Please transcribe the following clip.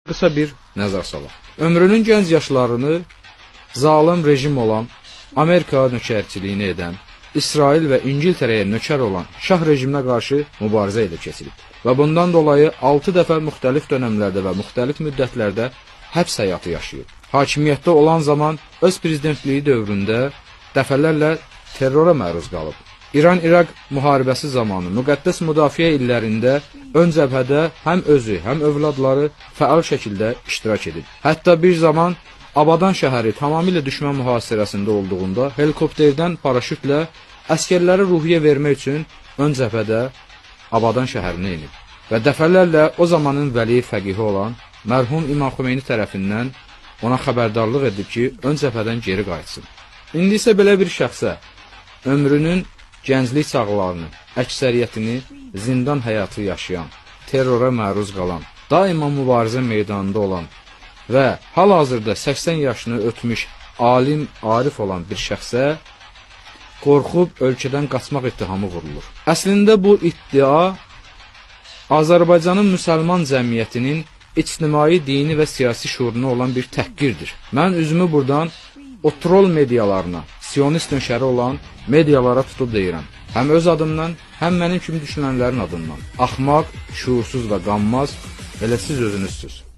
qısa bir nəzər salaq. Ömrünün gənc yaşlarını zalım rejim olan, Amerika nökərçiliyini edən, İsrail və İngiltərəyə nökər olan şah rejiminə qarşı mübarizə ilə keçirib. Və bundan dolayı 6 dəfə müxtəlif dönəmlərdə və müxtəlif müddətlərdə həbs həyatı yaşayıb. Hakimiyyətdə olan zaman öz prezidentliyi dövründə dəfələrlə terrora məruz qalıb. İran-İraq müharibəsi zamanı müqəddəs müdafiə illərində ön cəbhədə həm özü, həm övladları fəal şəkildə iştirak edib. Hətta bir zaman Abadan şəhəri tamamilə düşmən mühasirəsində olduğunda helikopterdən paraşütlə əskərləri ruhiyyə vermək üçün ön cəbhədə Abadan şəhərinə inib. Və dəfələrlə o zamanın vəli fəqihi olan mərhum İmam Xümeyni tərəfindən ona xəbərdarlıq edib ki, ön cəbhədən geri qayıtsın. İndi isə belə bir şəxsə ömrünün gənclik çağlarını, əksəriyyətini zindan həyatı yaşayan, terrora məruz qalan, daima mübarizə meydanında olan və hal-hazırda 80 yaşını ötmüş alim, arif olan bir şəxsə qorxub ölkədən qaçmaq ittihamı vurulur. Əslində bu iddia Azərbaycanın müsəlman cəmiyyətinin ictimai, dini və siyasi şuuruna olan bir təhqirdir. Mən üzümü buradan o troll medialarına, sionist nöşəri olan medialara tutub deyirəm. Həm öz adımdan, həm mənim kimi düşünənlərin adından. Axmaq, şuursuz və qanmaz, elə siz özünüzsüz.